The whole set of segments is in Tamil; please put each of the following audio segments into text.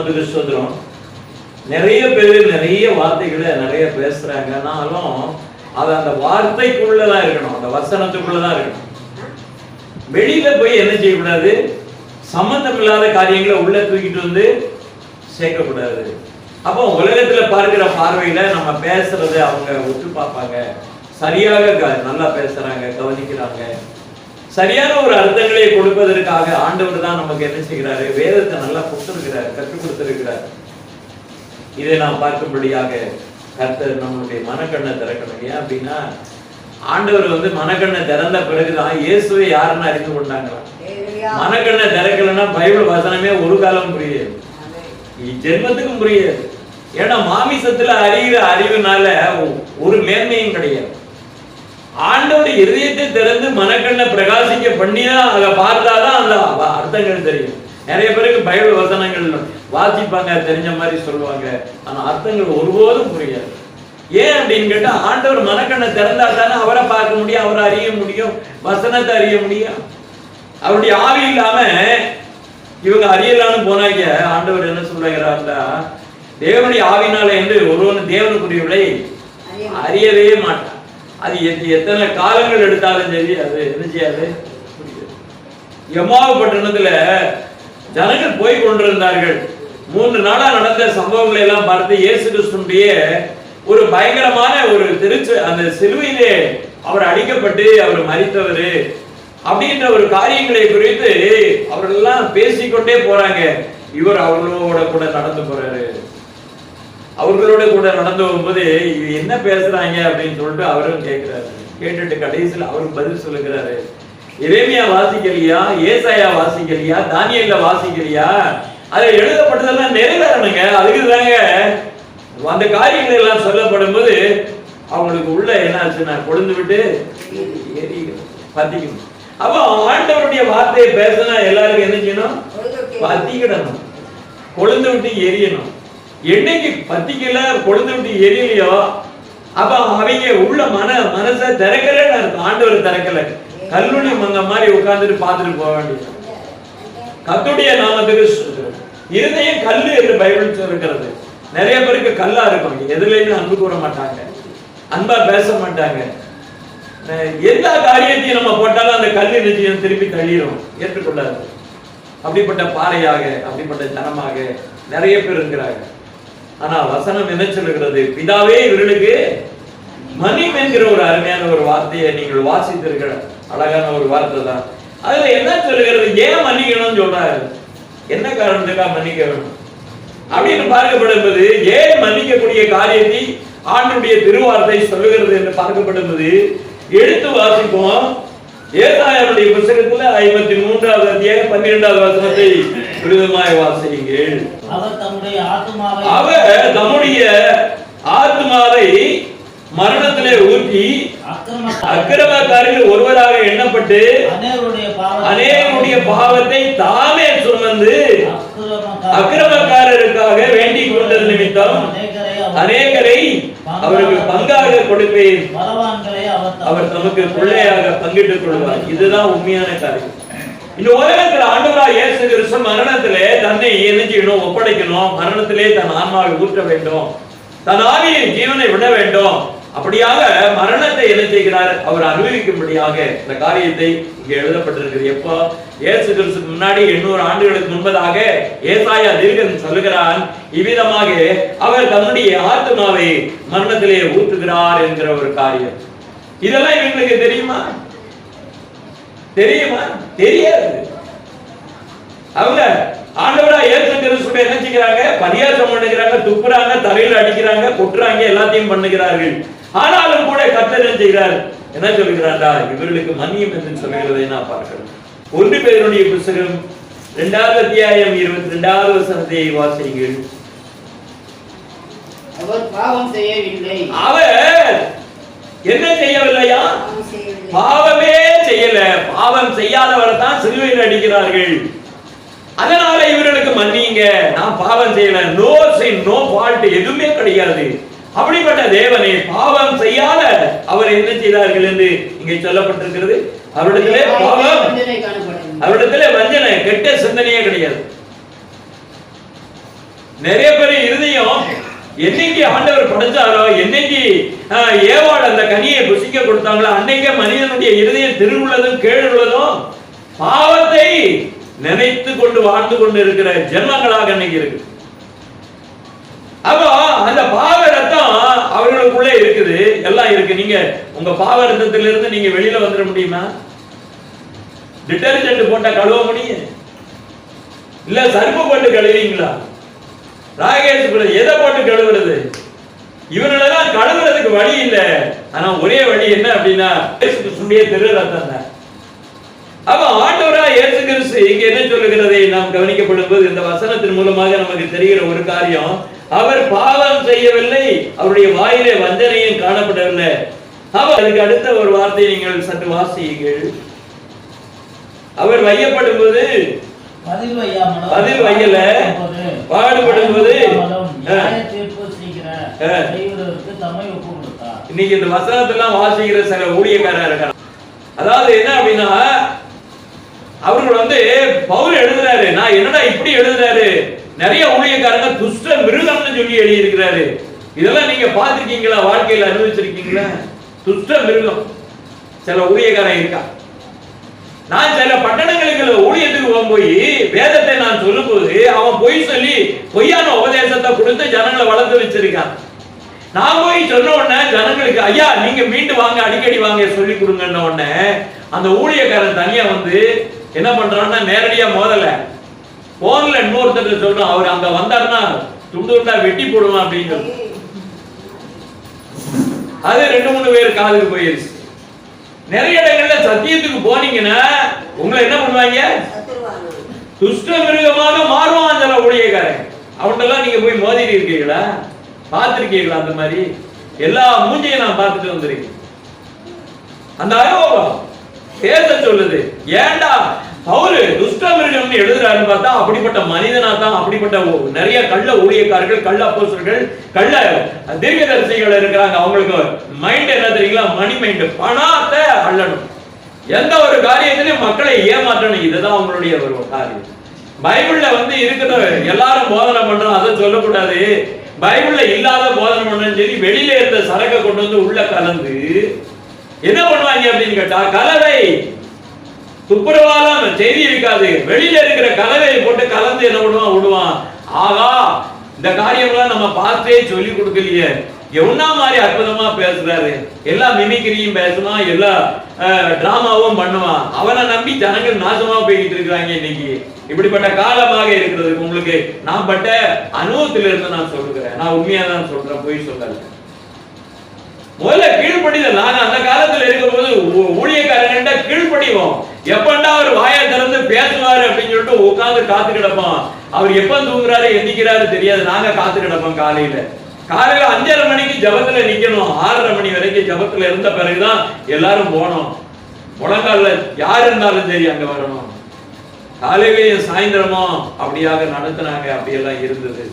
நாமத்துக்கு ஸ்தோத்திரம். நிறைய பேர் நிறைய வார்த்தைகளை நிறைய பேசுறாங்கனாலும் அது அந்த வார்த்தைக்குள்ளதான் இருக்கணும், அந்த வசனத்துக்குள்ளதான் இருக்கணும். வெளியில போய் என்ன செய்யக்கூடாது, சம்பந்தம் இல்லாத காரியங்களை உள்ள தூக்கிட்டு வந்து சேர்க்கக்கூடாது. அப்போ உலகத்துல பார்க்கிற பார்வையில நம்ம பேசுறத அவங்க ஒத்து பார்ப்பாங்க, சரியாக நல்லா பேசுறாங்க, கவனிக்கிறாங்க. சரியான ஒரு அர்த்தங்களை கொடுப்பதற்காக ஆண்டவர் தான் நமக்கு என்ன செய்கிறாரு, வேதத்தை நல்லா கொடுத்திருக்கிறார், கற்றுக் கொடுத்திருக்கிறார். இதை நாம் பார்க்கும்படியாக கர்த்தர் நம்மளுடைய மனக்கண்ணை திறக்கணும். ஏன் அப்படின்னா ஆண்டவர் மனக்கண்ணை திறந்த பிறகுதான் இயேசுவை யாருன்னு அறிந்து கொண்டாங்களா. மனக்கண்ணை திறக்கலன்னா பைபிள் வசனமே ஒரு காலம் புரியாது, ஜென்மத்துக்கும் புரியாது. ஏன்னா மாமிசத்துல அறிகிற அறிவுனால ஒரு மேன்மையும் கிடையாது. ஆண்டோட இருதயத்தை திறந்து மனக்கண்ணை பிரகாசிக்க பண்ணிதான் அதை பார்த்தாதான் அந்த அர்த்தங்கள் தெரியும். நிறைய பேருக்கு பைபிள் வசனங்கள் வாசிப்பாங்க, தெரிஞ்ச மாதிரி சொல்லுவாங்க, ஆனா அர்த்தங்கள் ஒருபோதும் புரியாது. ஏன் அப்படின்னு கேட்டா ஆண்டவர் மனக்கண்ணை திறந்தா தானே அவரை பார்க்க முடியும், அவரை அறிய முடியும், வசனத்தை அறிய முடியும். அவருடைய ஆவி இல்லாம இவங்க அறியலான்னு போனாங்க. ஆண்டவர் என்ன சொல்றாருன்னா, தேவனுடைய ஆவினால என்று ஒருவன் தேவனுக்குரியவளை அறியவே மாட்டான். அது எத்தனை காலங்கள் எடுத்தாலும் சரி அது என்ன செய்யாது. எம்மாவு பட்டணத்துல ஜனங்கள் போய் கொண்டிருந்தார்கள். 3 நாளா நடந்த சம்பவங்களை எல்லாம் பார்த்து இயேசு கிறிஸ்துடைய ஒரு பயங்கரமான ஒரு அந்த சிலுவையிலே அவர் அடிக்கப்பட்டு அவர் மரித்தவர் அப்படின்ற ஒரு காரியங்களை குறித்து அவர்கள் எல்லாம் பேசிக்கொண்டே போறாங்க. இவர் அவர்களோட கூட நடந்து போறாரு. அவர்களோட கூட நடந்து போகும்போது இது என்ன பேசுறாங்க அப்படின்னு சொல்லிட்டு அவரும் கேட்கிறாரு. கேட்டுட்டு கடைசியில் அவருக்கு பதில் சொல்லுகிறாரு, எரேமியா வாசிக்கலையா, ஏசாயா வாசிக்கலையா, தானியேல வாசிக்கலையா, அதுல எழுதப்பட்டதெல்லாம் நிறைவேறணுங்க. அதுக்கு தாங்க அந்த காரியங்கள் எல்லாம் சொல்லப்படும் போது அவங்களுக்கு உள்ள என்ன ஆச்சுன்னா கொழுந்து விட்டு பத்திக்கணும். அப்ப ஆண்டவருடைய வார்த்தையை பேசினா எல்லாருக்கும் என்ன செய்யணும், பத்திக்கிடணும், கொழுந்து விட்டு எரியணும். என்னைக்கு பத்திக்கல கொழுந்து விட்டு எரியலையோ அப்ப அவங்க உள்ள மனசை திறக்கலன்னு இருக்கும். ஆண்டவர் திறக்கல, கல்லுனி மங்க மாதிரி உட்கார்ந்துட்டு பார்த்துட்டு போக வேண்டியது. கர்த்தருடைய நாமத்துக்கு இருதயம் கல்லு என்று பைபிள் சொல்லுகிறது. நிறைய பேருக்கு கல்லா இருக்கும், எதுலையும் அன்பு கூற மாட்டாங்க, அன்பா பேச மாட்டாங்க. எல்லா காரியத்தையும் நம்ம போட்டாலும் அந்த கல்லு நிச்சயம் திருப்பி தள்ளிடும், ஏற்றுக்கொள்ளாது. அப்படிப்பட்ட பாறையாக அப்படிப்பட்ட ஜனமாக நிறைய பேர் இருக்கிறாங்க. ஆனா வசனம் என்ன சொல்லுகிறது, பிதாவே இவர்களுக்கு மன்னியும் என்கிற ஒரு அருமையான ஒரு வார்த்தையை நீங்கள் வாசித்திருக்கிற அழகான ஒரு வார்த்தை தான். அதுல என்ன சொல்லுகிறது, ஏன் மன்னிக்கணும்னு சொல்றாரு, என்ன காரணத்துக்காக மன்னிக்க வேணும் அப்படின்னு பார்க்கப்படும்போது, ஏன் மன்னிக்கக்கூடிய காரியத்தை ஆண்டவருடைய திருவார்த்தை சொல்லுகிறது என்று பார்க்கப்படும்போது எடுத்து வாசிப்போம். ஏசாயாவுடைய புத்தகத்துல 53வது அத்தியாயம் 12வது வசனத்தை விருதமாய் வாசியுங்கள். அவர் தம்முடைய ஆத்துமாவை மரணத்திலே ஊற்றி அக்கிரமக்காரர்கள் ஒருவராக எண்ணப்பட்டு அநேகருடைய பாவத்தை தாமே சுமந்து அக்கிரமக்காரருக்காக வேண்டிக் கொண்டது நிமித்தம் அநேகரை அவருக்கு பங்காக கொடுப்பேன், அவர் தமக்கு பிள்ளையாக பங்கிட்டுக் கொள்வார். இதுதான் உண்மையான காரியம். இந்த உலகத்தில் ஆண்டவராகிய இயேசு கிறிஸ்து மரணத்திலே தன்னை என்ன செய்யணும், ஒப்படைக்கணும். மரணத்திலே தன் ஆன்மாவை ஊற்ற வேண்டும், தன் ஆவியை ஜீவனை விட வேண்டும். அப்படியாக மரணத்தை என்ன செய்கிறார், அவர் அனுபவிக்கும்படியாக இந்த காரியத்தை இங்கே எழுதப்பட்டிருக்கிறது. எப்போ, இயேசு கிறிஸ்துக்கு முன்னாடி 800 ஆண்டுகளுக்கு முன்பதாக ஏசாயா தீர்க்கதரிசி சொல்லுகிறான், இவ்விதமாக அவர் தன்னுடைய ஆத்துமாவை மரணத்திலே ஊற்றுகிறார் என்கிற ஒரு காரியம். இதெல்லாம் இவங்களுக்கு தெரியுமா? தெரியாது. அவங்க ஆண்டவராகிய இயேசு கிறிஸ்துவை என்ன செய்கிறாங்க, பரியாசம் பண்ணுகிறாங்க, துப்புறாங்க, தலையில அடிக்கிறாங்க, கொட்டுறாங்க, எல்லாத்தையும் பண்ணுகிறார்கள். ஆனாலும் கூட கர்த்தர் என்ன செய்கிறார், என்ன சொல்லுகிறாண்டா, இவர்களுக்கு மன்னியும் என்று சொல்லுகிறதை நான் பார்க்கிறேன். 1 பேதுருடைய புத்தகம் 2வது அத்தியாயம் 22வது வசனத்தை வாசியுங்கள். அவர் பாவம் செய்யவில்லை. அவர் என்ன செய்யவில்லையா, பாவமே செய்யல. பாவம் செய்யாதவரை தான் சிலுவையில் அடிக்கிறார்கள். அதனால இவர்களுக்கு மன்னிங்க, நான் பாவம் செய்யல, நோ சின் நோ ஃபால்ட், எதுவுமே கிடையாது. அப்படிப்பட்ட தேவனை பாவம் செய்யாத அவர் என்ன செய்தார்கள் என்று இங்கே சொல்லப்பட்டிருக்கிறது. அவரிடத்திலே பாவம், அவரிடத்திலே வஞ்சனை, கெட்ட சிந்தனையே கிடையாது. நிறைய பேர் இருதயம் என்னைக்கு ஆண்டவர் படைச்சாரோ, என்னைக்கு ஏவாள் அந்த கனியை புசிக்க கொடுத்தாங்களோ, அன்னைக்கே மனிதனுடைய இருதயம் திருவுள்ளதும் கேடுள்ளதும் பாவத்தை நினைத்து கொண்டு வாழ்ந்து கொண்டு இருக்கிற ஜென்மங்களாக அன்னைக்கு இருக்கு. அப்போ அந்த பாவ ரத்தம் அவர்களுக்குள்ள இருக்குது, எல்லாம் இருக்கு. நீங்க உங்க பாவ ரத்தத்திலிருந்து நீங்க வெளியில வந்துட முடியுமா? டிட்டர்ஜென்ட் போட்டா கழுவ முடியும்? இல்ல சர்ப்பு போட்டு கழுவீங்களா? ராகேஷ் கூட எதை போட்டு கழுவுறது? இவங்களெல்லாம் கழுவுறதுக்கு வழி இல்லை. ஆனா ஒரே வழி என்ன அப்படின்னா திரு ரத்தம் தான். அப்ப ஆண்டவரா இயேசு கிறிஸ்து இங்க என்ன சொல்லுகிறதை நாம் கவனிக்கப்படும் போது இந்த வசனத்தின் மூலமாக நமக்கு தெரிகிற ஒரு காரியம், அவர் பாவம் செய்யவில்லை, அவருடைய வாயிலே வஞ்சனையும் காணப்படவில்லை. அதுக்கு அடுத்த ஒரு வார்த்தையை நீங்கள் சற்று வாசியுங்கள். அவர் வையப்படும் போது பதில் வையல, பாடுபடும் போது இன்னைக்கு இந்த வசனத்தெல்லாம் வாசிக்கிற சில ஊழியக்காரர் இருக்காங்க. அதாவது என்ன அப்படின்னா, அவர்கள் பவுல் எழுதுறாரு, நான் என்னடா இப்படி எழுதுறாரு, நிறைய ஊழியக்காரங்க துஷ்ட மிருகம்னு சொல்லி எழுதி இருக்கிறாரு. இதெல்லாம் நீங்க பாத்திருக்கீங்களா? வாழ்க்கையில அனுபவிச்சிருக்கீங்களா? துஷ்ட மிருகம் சில ஊழியக்காரன் இருக்கா. நான் சில பட்டணங்களுக்கு ஊழியத்துக்கு போய் வேதத்தை நான் சொல்லும் போது அவன் பொய் சொல்லி பொய்யான உபதேசத்தை கொடுத்து ஜனங்களை வளர்த்து வச்சிருக்கான். நான் போய் சொன்ன உடனே ஜனங்களுக்கு, ஐயா நீங்க மீண்டு வாங்க, அடிக்கடி வாங்க சொல்லி கொடுங்கன்ன உடனே அந்த ஊழியக்காரன் தனியா என்ன பண்றான்னா, நேரடியா மோதல போன்ல இன்னொருத்தர் சொல்றான், அவர் அங்க வந்தாருன்னா துண்டு துண்டா வெட்டி போடுவான் அப்படின்னு சொல்லி. அது 2-3 பேர் காதுக்கு போயிருச்சு. நிறைய இடங்கள்ல சத்தியத்துக்கு போனீங்கன்னா உங்களை என்ன பண்ணுவாங்க? துஷ்ட மிருகமாக மாறுவான் சில ஊழியக்காரன். அவன்கிட்ட நீங்க போய் மோதிட்டு இருக்கீங்களா? பார்த்திருக்கீங்களா? அந்த மாதிரி எல்லா மூஞ்சியும் நான் பார்த்துட்டு வந்திருக்கேன். அந்த அனுபவம் பேச சொல்லுது. ஏண்டா அவரு துஷ்ட மிருகம்னு எழுதுறாருன்னு பார்த்தா அப்படிப்பட்ட மனிதனா தான் அப்படிப்பட்ட நிறைய கள்ள ஊழியக்காரர்கள், கள்ள அப்போஸ்தலர்கள், கள்ள தீர்க்கதரிசிகள் இருக்கிறாங்க. அவங்களுக்கு மைண்ட் என்ன தெரியுங்களா? மணி மைண்ட், பணத்தை அள்ளணும், எந்த ஒரு காரியத்திலையும் மக்களை ஏமாற்றணும். இதுதான் அவங்களுடைய ஒரு காரியம். பைபிள்ல இருக்கிற எல்லாரும் போதனை பண்றோம், அதை சொல்லக்கூடாது. பைபிள்ல இல்லாத போதனை பண்றேன்னு சொல்லி வெளியில இருந்த சரக்கை கொண்டு உள்ள கலந்து என்ன பண்ணுவாங்க அப்படின்னு கேட்டா, கலவை துப்புரவாலாம் செய்தி இருக்காது, வெளியில இருக்கிற கலவையை போட்டு கலந்து என்ன பண்ணுவான்? விடுவான். ஆகா, இந்த காரியம்லாம் நம்ம பார்த்தே சொல்லி கொடுக்கலையே, எவனா மாதிரி அற்புதமா பேசுறாரு, எல்லா மிமிக்கிரியும் பேசுவான், எல்லா டிராமாவும் பண்ணுவான். அவனை நம்பி ஜனங்கள் நாசமா போய்கிட்டு இருக்கிறாங்க. இன்னைக்கு இப்படிப்பட்ட காலமாக இருக்கிறது. உங்களுக்கு நான் பட்ட அனுபவத்திலிருந்து நான் சொல்லுகிறேன், நான் உண்மையா தான் சொல்றேன், போய் சொல்லல. முதல்ல கீழ்ப்படிதல். நாங்க அந்த காலத்துல இருக்கும்போது ஊழியக்காரங்க கீழ்ப்படிவோம். எப்பண்டா அவர் வாயை திறந்து பேசுவாரு அப்படின்னு சொல்லிட்டு உட்கார்ந்து காத்து கிடப்போம். அவர் எப்ப தூங்குறாரு எந்திக்கிறாரு தெரியாது, நாங்க காத்து கிடப்போம். காலையில 5:30 மணிக்கு ஜபத்துல நிக்கணும், 6:30 மணி வரைக்கும் ஜபத்துல இருந்த பிறகுதான் எல்லாரும் போனோம். முழங்கால யார் இருந்தாலும் சரி அங்க வரணும். காலையிலேயும் சாயந்தரமும் அப்படியாக நடத்தினாங்க. அப்படியெல்லாம் இருந்தது.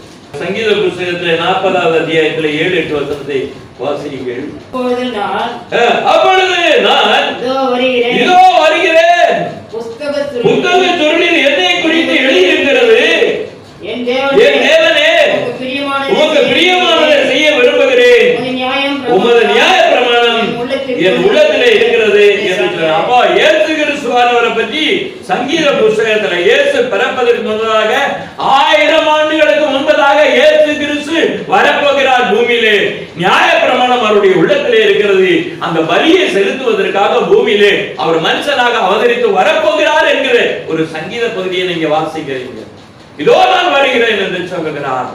சங்கீத புஸ்தகத்துல 40வது அத்தியாயத்துல 7-8 வசனத்தை வாசியுங்கள். அப்பொழுது நான் இதோ வருகிறேன், புத்தக சுருளில் என்னை குறித்து எழுதியிருக்கிறது, என் தேவனே உமக்கு பிரியமானதை செய்ய விரும்புகிறேன், உமது நியாய பிரமாணம் என் உள்ளத்திலே இருக்கிறது என்று சொன்னார். அப்பா இயேசு கிறிஸ்துவானவரை பற்றி சங்கீத புஸ்தகத்துல இயேசு பிறப்பதற்கு முன்பதாக 1000 ஆண்டுகளுக்கு முன்பதாக இயேசு கிறிஸ்து வரப்போகிறார் பூமியிலே. நியாய பிரமாணம் அவருடைய உள்ளத்திலே இருக்கிறது. அந்த பலியை செலுத்துவதற்காக பூமியிலே அவர் மனுஷனாக அவதரித்து வரப்போகிறார் என்கிற ஒரு சங்கீத பகுதியை நீங்க வாசிக்கிறீங்க. இதோ நான் வருகிறேன் என்று சொல்லுகிறார்.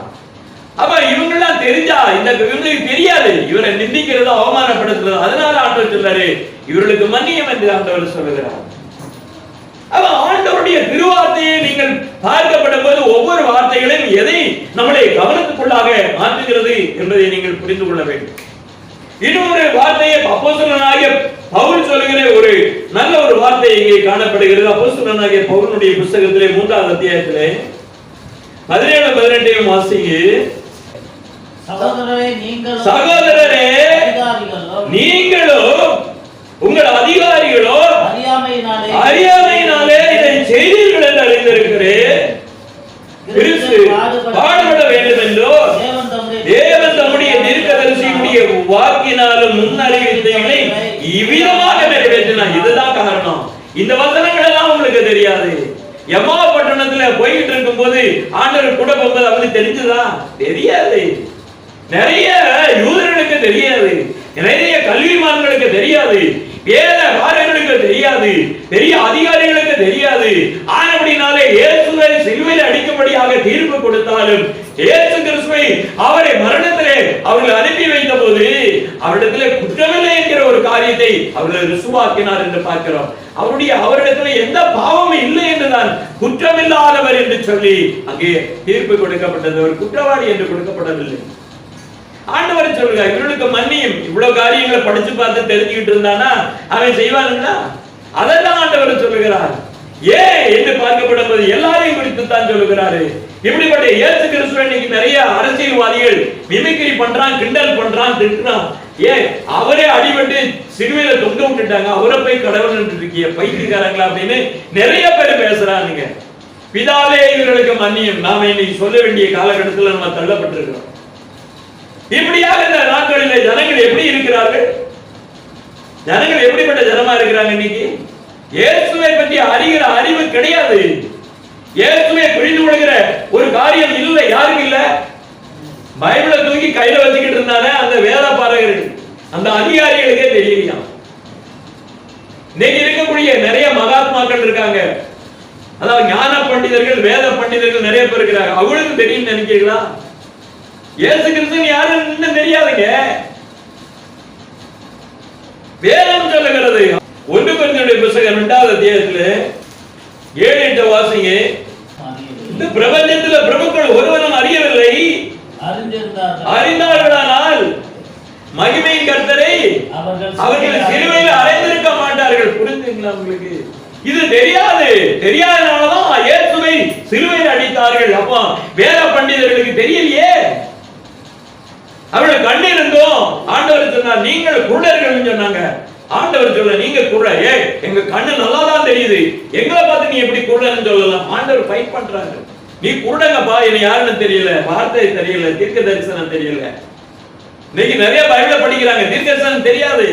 அப்ப இவங்கெல்லாம் தெரிஞ்சா இவங்களுக்கு தெரியாது, இவரை நிந்திக்கிறது, அவமானப்படுத்துறது. அதனால ஆண்டவர் சொல்றாரு, இவர்களுக்கு மன்னியும் என்று ஆண்டவர் சொல்லுகிறார். அப்ப ஆண்டவருடைய திருவார்த்தையை நீங்கள் பார்க்கப்படும் போது ஒவ்வொரு வார்த்தைகளையும் எதை நம்மளை கவனத்துக்குள்ளாக மாற்றுகிறது என்பதை நீங்கள் புரிந்து கொள்ள வேண்டும். இன்னொரு வார்த்தையை அப்போஸ்தலனாகிய பவுல் சொல்லுகிற ஒரு நல்ல ஒரு வார்த்தை இங்கே காணப்படுகிறது. அப்போஸ்தலனாகிய பவுலுடைய புத்தகத்திலே 3வது அத்தியாயத்திலே 17-18 வாசிங்க. சகோதரரே நீங்களும் உங்கள் அதிகாரிகளோ அறியாமையினாலே இதை செய்தீர்கள் என்று அறிந்திருக்கிறேன். கிறிஸ்து பாடுபட வேண்டும் இவ்விதமாக நிறைவேற்றினார். இதுதான் காரணம். இந்த வசனங்கள் எல்லாம் உங்களுக்கு தெரியாது. எம்மா பட்டணத்துல போய்கிட்டு இருக்கும் போது ஆண்டவர் கூட போகும்போது அவங்களுக்கு தெரிஞ்சதா? தெரியாது. நிறைய யூதர்களுக்கு தெரியாது, நிறைய கல்விமான்களுக்கு தெரியாது, வேத வாரங்களுக்கு தெரியாது, பெரிய அதிகாரிகளுக்கு தெரியாது. ஆனபடினாலே இயேசுவை சிலுவையில் அடிக்கும்படியாக தீர்ப்பு கொடுத்தாலும் இயேசு கிறிஸ்துவை அவரை மரணத்திலே அவர்கள் அனுப்பி வைத்த போது அவரிடத்திலே குற்றமில்லை என்கிற ஒரு காரியத்தை அவர்கள் ருசுவாக்கினார் என்று பார்க்கிறோம். அவரிடத்துல எந்த பாவமும் இல்லை என்றுதான் குற்றமில்லாதவர் என்று சொல்லி அங்கே தீர்ப்பு கொடுக்கப்பட்டது. ஒரு குற்றவாளி என்று கொடுக்கப்படவில்லை. ஆண்டவர் சொல்லுங்க, இவர்களுக்கு மன்னியும். இவ்வளவு காரியங்களை படிச்சு பார்த்து தெரிஞ்சுக்கிட்டு இருந்தானா அவன் செய்வானுங்களா? அதெல்லாம் ஆண்டவர் சொல்லுகிறார். ஏன் என்று பார்க்கப்படும் போது எல்லாரையும் குறித்து தான் சொல்லுகிறாரு. இப்படிப்பட்ட இயேசு கிறிஸ்துவை இன்னைக்கு நிறைய அரசியல்வாதிகள் மிமிக்ரி பண்றான், கிண்டல் பண்றான், திட்டுறான். ஏன் அவரே அடிபட்டு சிலுவையில தொங்க விட்டுட்டாங்க, அவரை போய் கடவுள் இருக்கிய பைத்தியக்காரங்களா அப்படின்னு நிறைய பேர் பேசுறானுங்க. பிதாவே இவர்களுக்கு மன்னியும். நாம இன்னைக்கு சொல்ல வேண்டிய காலகட்டத்தில் நம்ம தள்ளப்பட்டிருக்கிறோம். இப்படியாக இந்த நாட்களிலே ஜனங்கள் எப்படி இருக்கிறார்கள்? ஜனங்கள் எப்படிப்பட்ட ஜனமா இருக்கிறாங்க? இன்னைக்கு இயேசுவை பற்றி அறிகிற அறிவு கிடையாது. இயேசுவை புரிந்து கொள்கிற ஒரு காரியம் இல்லை. யாருக்கு இல்ல? பைபிளை தூக்கி கையில வச்சுக்கிட்டு இருந்தானே அந்த வேத பாரகர்கள், அந்த அதிகாரிகளுக்கே தெரியலையா? இன்னைக்கு இருக்கக்கூடிய நிறைய மகாத்மாக்கள் இருக்காங்க, அதாவது ஞான பண்டிதர்கள், வேத பண்டிதர்கள் நிறைய பேர் இருக்கிறாங்க. அவங்களுக்கு தெரியும் நினைக்கிறீங்களா? இயேசு கிறிஸ்து யாருன்னு தெரியாதுங்க. வேதம் சொல்லுகிறது. 1 கொரிந்தியர் புத்தகம் 2வது அத்தியாயத்துல 7-8 வாசிங்க. இந்த பிரபஞ்சத்துல பிரபுக்கள் ஒருவனும் அறியவில்லை, அறிந்தார்களானால் மகிமையின் கர்த்தரை அவர்கள் சிலுவையில் அறைந்திருக்க மாட்டார்கள். புரிஞ்சுங்களா உங்களுக்கு? இது தெரியாது. தெரியாதனாலதான் இயேசுவை சிலுவையில் அடித்தார்கள். அப்போ வேத பண்டிதர்களுக்கு தெரியலையே. அவர்கள் கண்ணு இருந்தோம். ஆண்டவர் சொன்னார் நீங்கள் குருடர்கள் சொன்னாங்க. ஆண்டவர் சொல்ல நீங்க குருட, எங்க கண்ணு நல்லா தான் தெரியுது, எங்களை பார்த்து நீ எப்படி குருடன்னு சொல்லலாம்? ஆண்டவர் ஃபைட் பண்றாங்க. நீ குருடங்கப்பா, என்ன யாருன்னு தெரியல, வார்த்தை தெரியல, தீர்க்க தரிசனம் தெரியல. இன்னைக்கு நிறைய பைபிளை படிக்கிறாங்க, தீர்க்க தரிசனம் தெரியாது.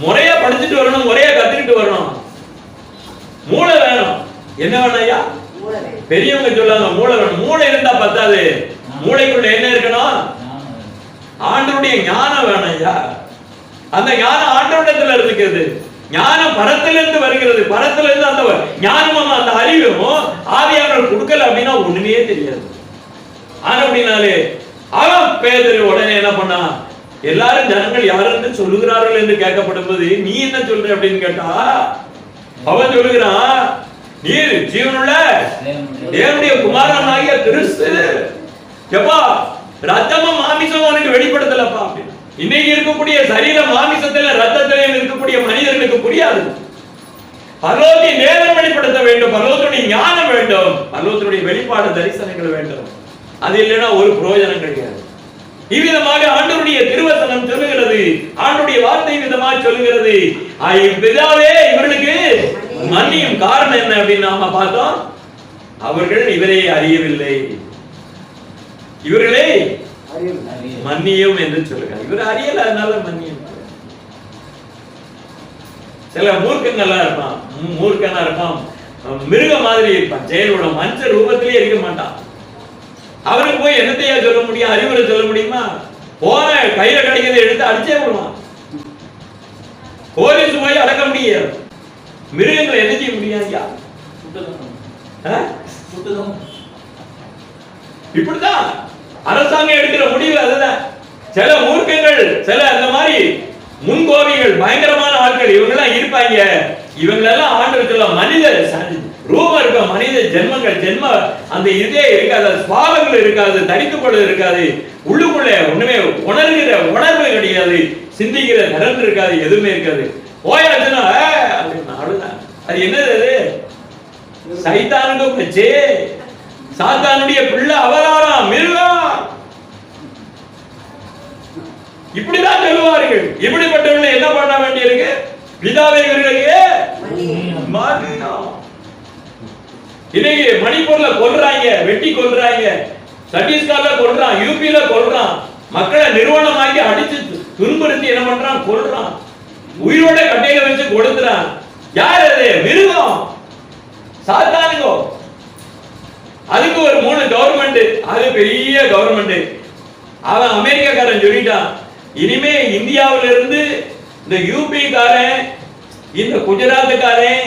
முறையா படிச்சுட்டு வரணும், முறையா கத்துக்கிட்டு வரணும். மூளை வேணும். என்ன வேணும் ஐயா? பெரியவங்க சொல்லுவாங்க மூளை வேணும். மூளை இருந்தா பத்தாது, மூளைக்குள்ள என்ன இருக்கணும்? ஆண்டவருடைய ஞானம் வேணும் ஐயா. அந்த ஞானம் ஆண்டவரிடத்துல இருக்கிறது. ஞானம் பரத்திலிருந்து வருகிறது. பரத்திலிருந்து அந்த ஞானமும் அந்த அறிவும் ஆவியானவர் கொடுக்கல அப்படின்னா ஒண்ணுமே தெரியாது. ஆனா அப்படின்னாலே அவன் பேதுரு உடனே என்ன பண்ணா? எல்லாரும் ஜனங்கள் யாருன்னு சொல்லுகிறார்கள் என்று கேட்கப்படும் போது நீ என்ன சொல்ற அப்படின்னு கேட்டா அவன் சொல்லுகிறான், நீர் ஜீவனுள்ள தேவனுடைய குமாரனாகிய கிறிஸ்து. எப்பா ரத்தமும் மாமிசமும் உனக்கு வெளிப்படுத்தலப்பா. இன்னைக்கு இருக்கக்கூடிய சரீர மாமிசத்துல ரத்தத்திலும் இருக்கக்கூடிய மனிதர்களுக்கு புரியாது. பரலோகத்தின் தேவன் வெளிப்படுத்த வேண்டும், பரலோகத்துடைய ஞானம் வேண்டும், பரலோகத்துடைய வெளிப்பாடு தரிசனங்கள் வேண்டும். அது இல்லைன்னா ஒரு பிரயோஜனம் கிடையாது. இவ்விதமாக ஆண்டவருடைய திருவசனம் சொல்லுகிறது, ஆண்டவருடைய வார்த்தை விதமாக சொல்லுகிறது, பிதாவே இவர்களுக்கு மன்னியும். காரணம் என்ன அப்படின்னு நாம பார்த்தோம். அவர்கள் இவரை அறியவில்லை, இவர்களே மன்னியும் என்று சொல்லுங்க. இவர் அறியல, அதனால மன்னியும். சில மூர்க்கங்கள்லாம் இருப்பான், மூர்க்கனா இருப்பான், மிருக மாதிரி இருப்பான், ஜெயலோட மனுஷ ரூபத்திலே இருக்க மாட்டான். அவருக்கு போய் என்னத்தையா சொல்ல முடியும்? அறிவுரை சொல்ல முடியுமா? போன கையில கிடைக்கிறத எடுத்து அடிச்சே விடுவான். போலீஸ் போய் அடக்க முடியாது. மிருகங்களை என்ன செய்ய முடியாது? இப்படிதான் அரசாங்கம் எடுக்கிற முடிவு. அதுதான் சில மூர்க்கங்கள், சில அந்த மாதிரி முன்கோபிகள், பயங்கரமான ஆட்கள் இவங்கெல்லாம் இருப்பாங்க. இவங்களெல்லாம் ஆண்டவர் சொல்ல மனித ரூபம் இருக்க, மனித ஜென்மங்கள், ஜென்ம அந்த இதே இருக்காது, சுவாபங்கள் இருக்காது, தரித்துக்கொள்ள இருக்காது, உள்ளுக்குள்ள ஒண்ணுமே உணர்கிற உணர்வு கிடையாது, சிந்திக்கிற நிறந்து இருக்காது, எதுவுமே இருக்காது. போயாச்சுன்னா அவ்வளவுதான். அது என்னது? சைத்தானுக்கு பச்சே, சாத்தானுடைய பிள்ளை அவதாரம், மிருகம். இப்படிதான் சொல்லுவார்கள். இப்படிப்பட்டவர்கள் என்ன பண்ண வேண்டியிருக்கு? பிதாவை இவர்களுக்கு மன்னியும். இன்னைக்கு மணிப்பூர்ல கொல்றாங்க, வெட்டி கொல்றாங்க, சத்தீஸ்கர்ல கொல்றான், யூபில கொல்றான், மக்களை நிறுவனமாக்கி அடிச்சு துன்புறுத்தி என்ன பண்றான்? கொல்றான். உயிரோட கட்டையில வச்சு கொடுத்துறான். யார் அது? மிருகம், சாத்தானுங்கோ. அதுக்கு ஒரு 3 கவர்மெண்ட், அது பெரிய கவர்மெண்ட். அவன் அமெரிக்காக்காரன் சொல்லிட்டான், இனிமே இந்தியாவில இருந்து இந்த யூபி காரன், இந்த குஜராத்துக்காரன்,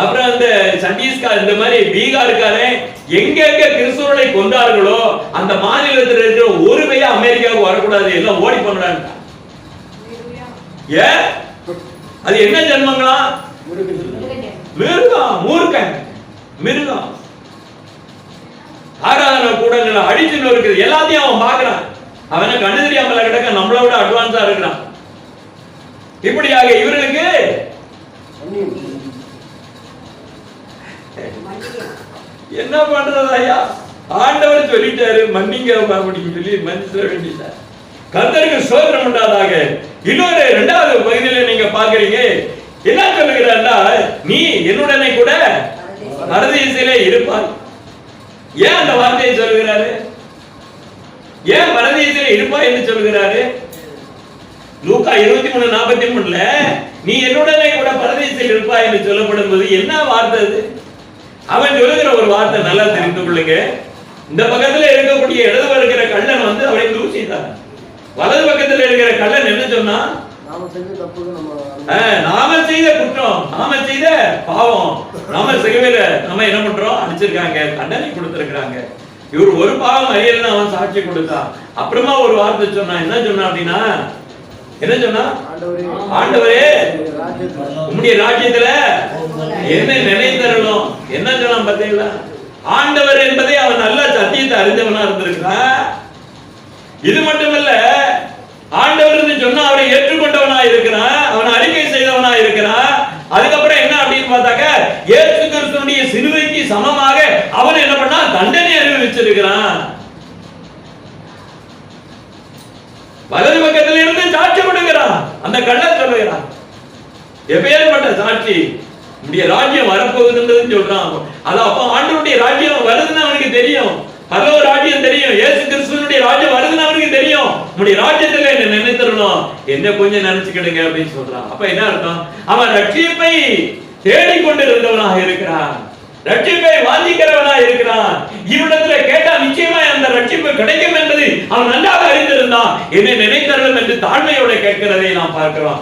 அப்புறம் இந்த சத்தீஸ்கர், இந்த மாதிரி பீகாருக்காரன் எங்க கிறிஸ்துவர்களை கொண்டார்களோ அந்த மாநிலத்தில் இருக்கிற ஒரு பையன் அமெரிக்காவுக்கு வரக்கூடாது, எல்லாம் ஓடி பண்ணலான்ட்டான். ஏன்? அது என்ன ஜென்மங்களா? மிருகம், மூர்க்கன், மிருகம். ஆராதனை கூடங்களை அடிச்சுன்னு இருக்குது, எல்லாத்தையும் அவன் பார்க்கிறான். அவனை கண்ணு தெரியாமல கிடக்க, நம்மளை விட அட்வான்ஸா இருக்கிறான். இப்படியாக இவர்களுக்கு என்ன பண்றது ஐயா? ஆண்டவர் சொல்லிட்டாரு மன்னிங்க அப்படின்னு சொல்லி மன்னிச்சிட வேண்டியது. கர்த்தருக்கு ஸ்தோத்திரம் உண்டாதாக. இன்னொரு 2வது பகுதியில நீங்க பாக்குறீங்க, என்ன சொல்லுகிறார்னா, நீ என்னுடனே கூட பரதீசிலே இருப்பாய். ஏன் அந்த வார்த்தையை சொல்லுகிறாரு? ஏன் பரதீசிலே இருப்பாய் என்று சொல்லுகிறாரு? லூக்கா 23:43 நீ என்னுடனே கூட பரதீசில் இருப்பாய் என்று சொல்லப்படும் போது என்ன வார்த்தை அது? அவன் சொல்லுகிற ஒரு வார்த்தை நல்லா தெரிந்து கொள்ளுங்க. இந்த பக்கத்துல இருக்கக்கூடிய இடது இருக்கிற கள்ளன் வந்து அவரை தூசிட்டான். வலது பக்கத்துல இருக்கிற கள்ளன் என்ன சொன்னா, நாம செய்த குற்றம், நாம செய்த பாவம், நாம செய்யல, நம்ம என்ன பண்றோம், அடிச்சிருக்காங்க, தண்டனை கொடுத்திருக்காங்க. இவர் ஒரு பாவம் அறியலன்னு அவன் சாட்சி கொடுத்தான். அப்புறமா ஒரு வார்த்தை சொன்னான். என்ன சொன்னா அப்படின்னா, என்ன சொன்னா, ஆண்டவரே உம்முடைய ராஜ்யத்துல என்ன நினைத்தரணும். என்ன சொன்னா பாத்தீங்களா? ஆண்டவர் என்பதை அவன் நல்ல சத்தியத்தை அறிந்தவனா இருந்திருக்கான். இது மட்டுமல்ல, ஆண்டவர் சொன்னா அவரை ஏற்றுக்கொண்டவனா இருக்கிறான், அவன் அறிக்கை செய்தவனா இருக்கிறான். அதுக்கப்புறம் என்ன அப்படின்னு பார்த்தாக்க, இயேசு கிறிஸ்துவினுடைய சிலுவைக்கு சமமாக அவன் என்ன பண்ணா, தண்டனை அறிவிச்சிருக்கிறான். வலது பக்கத்தில் இருந்து சாட்சி கொடுக்கிறான். அந்த கள்ளன் சொல்லுகிறான், எப்பேற்பட்ட சாட்சி, உடைய ராஜ்யம் வரப்போகுதுன்னு சொல்றான். அது அப்ப ஆண்டவருடைய ராஜ்யம் வருதுன்னு அவனுக்கு தெரியும், பரலோக ராஜ்யம் தெரியும், இயேசு கிறிஸ்துவினுடைய ராஜ்யம் வருதுன்னு அவனுக்கு தெரியும். உடைய ராஜ்யத்துல என்ன நினைத்தரணும், என்ன கொஞ்சம் நினைச்சுக்கிடுங்க அப்படின்னு சொல்றான். அப்ப என்ன அர்த்தம்? அவன் ரட்சிப்பை தேடிக்கொண்டிருந்தவனாக இருக்கிறான், ரட்சிப்பை வாஞ்சிக்கிறவனாக இருக்கிறான். இவனிடத்துல கேட்டா நிச்சயமா அந்த ரட்சிப்பு கிடைக்கும் என்பது அவன் நன்றாக அறிந்திருந்தான். என்னை நினைத்தரணும் என்று தாழ்மையோட கேட்கிறதை நாம் பார்க்கிறோம்.